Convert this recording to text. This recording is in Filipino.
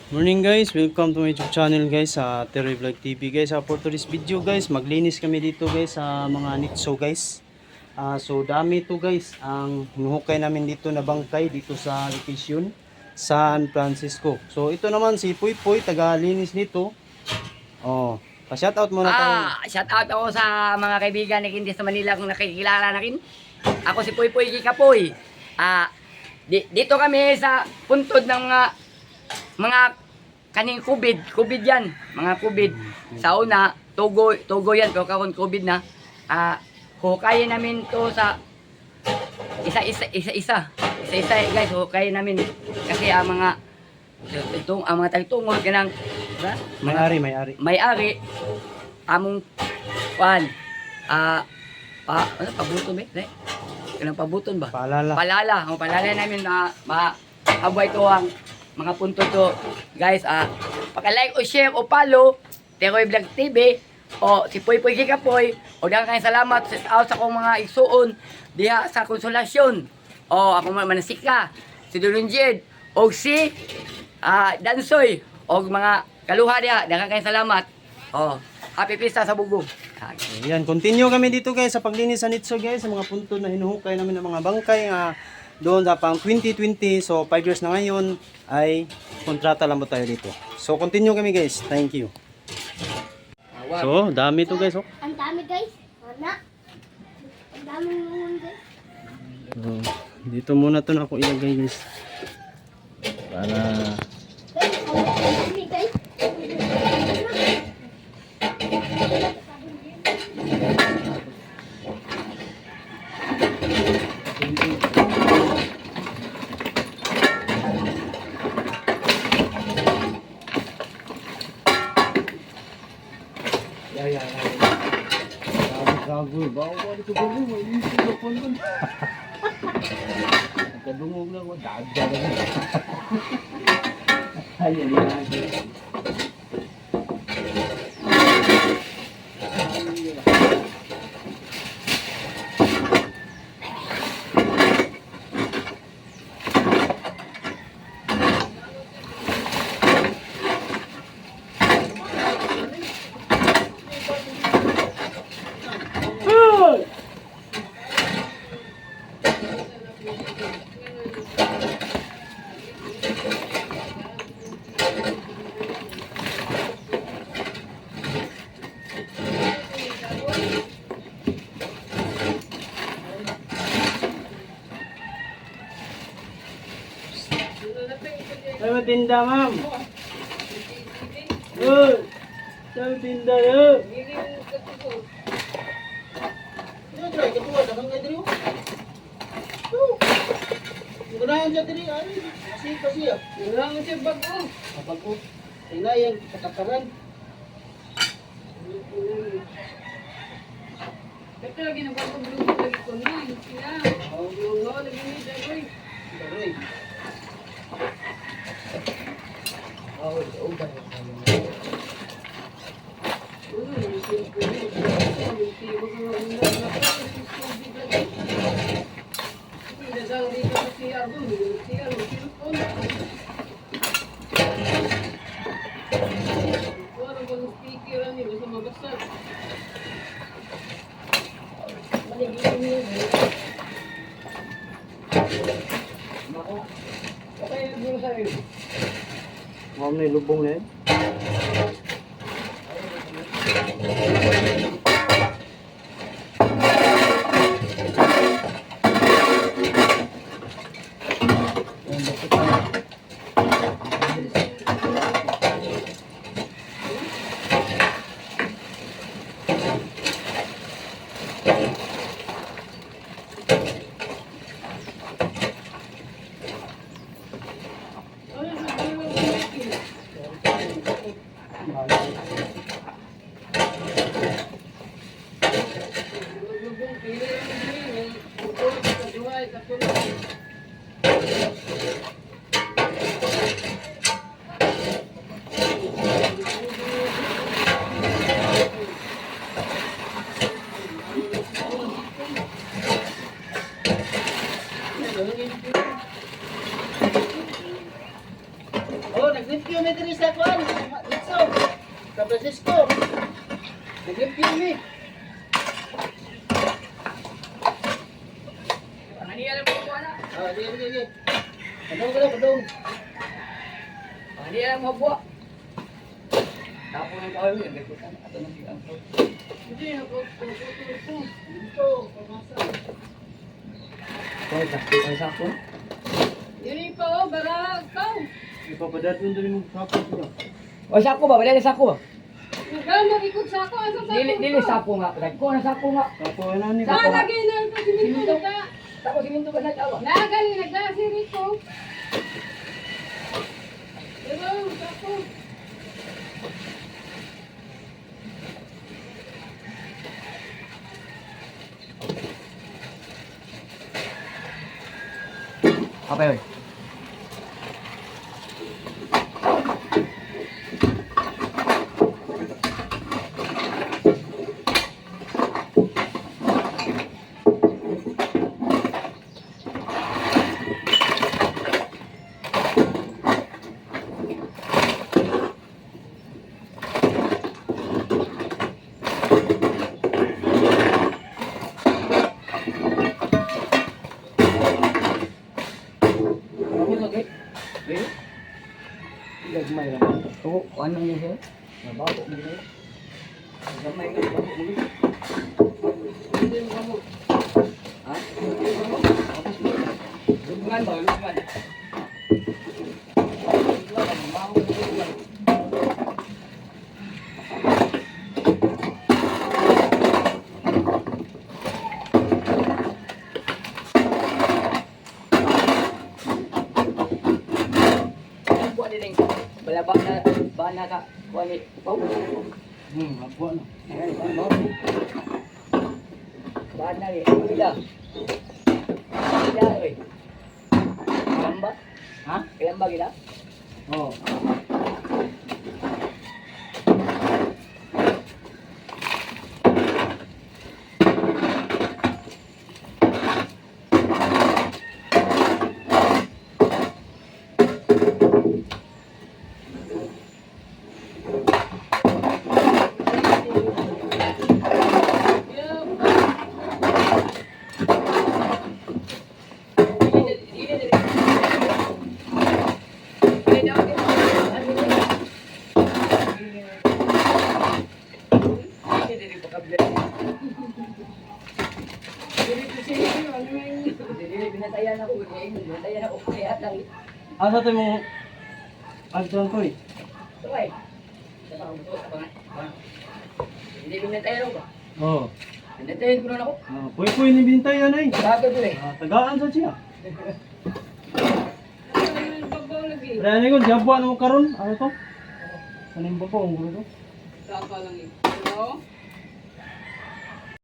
Morning guys, welcome to my YouTube channel guys sa Teroy Vlog TV guys. For today's video guys, maglinis kami dito guys sa mga nitso guys. So dami to guys ang hinuhukay namin dito na bangkay dito sa location San Francisco. So ito naman si Puy Puy, taga-linis nito. Oh, pa-shoutout muna tayo. Shout out ako sa mga kaibigan na hindi sa Manila kung nakikilala na rin. Ako si Puy Puy Kikapoy. Dito kami sa puntod ng mga kaning COVID yan, mga COVID. Sa una, tugo yan, pero kakon COVID na. Hukayin namin to sa isa-isa guys, hukayin namin. Kasi ang mga tagtungol kanang may-ari among pan ano pabuton ba? Kanang pabuton ba? Palala namin na mahabay ko ang mga punto to. Guys, paka-like o share o follow Teroy Vlog TV o si Puy Puy Kikapoy. O daghang kayong salamat sa akong mga igsuon diha sa Konsolasyon. O ako manasika si Dulunjed o si Dansoy o mga kaluha diha. Daghang kayong salamat. O happy pista sa bugong. Ayan, continue kami dito guys sa paglinis sa nitso guys, sa mga punto na hinuhukay namin ng mga bangkay doon sa pang 2020. So 5 years na ngayon ay kontrata lang mo tayo dito. So continue kami guys. Thank you. So dami to guys. Ang dami guys. Wala. Ang dami naman guys. So, dito muna to na ako ilagay guys. Para Guys, ang dami guys. gago, bawa dito gago, may isip na po nun. Nagkadungog lang, dagda lang. Ayan yan. Saya tinda, ma'am. Saya tinda ya. Ganahan siya diri ay kasi siya. Ganahan siya bago. Bago. Ina yang katakaran. Ito lagi na pagpagluto lagi ko na. Sila. Oh, lagi ni Dagoy. Daroy. Uban. Ma'am ni lubong na yun. nag-review mi diri sa kuan. Litso. Sa Francisco. Nag-review mi. Ano yan ang buwan na? Ah, di. Padong ko na, padong. Ano yan ang mga buwan? Tapos ng kawin, nagkutan. Ato na siya. Hindi, nagpaputol ko. Dito, pamasa. Kaya sakto. Dili pa oh, bara ikaw. Ipapadad mo dali mo sapos niya. O sako ba? Wala na sako ba? Nagdamag ikot sa ako, asa sa Dili sako nga. Ko na sako nga. Sapo na ni Saan lagi na ito siminto na ka? Sako siminto ba na tawa? Nagal, nagdasiri ko. Pero, ako. Apa yun? Gagmay lang. Oo, ano niya siya? Nabago mo siya. Gagmay ka, nabago mo siya. Hindi mo kamo. Ha? Lubungan ba? Lubungan. Lubungan, mabago mo lubungan. Wala ba na ka kuani pau. Apo na. Ba na ri. Bila. Bila oi. Kamba? Ha? Kamba gila? Oh. Binatayan ako, binatayan ako kaya lang. Asa tayo mo agdan ko eh. Tuway. Hindi binatayan ako ba? Oh. Binatayan ko na ako. Puy ni bintay yan ay. Bago ko eh. Tagaan sa siya. Babaw lagi. Pero ano ko, diabwa na mo karon. Ano to? Ano yung babaw? Ang gulo to? Saka lang ito.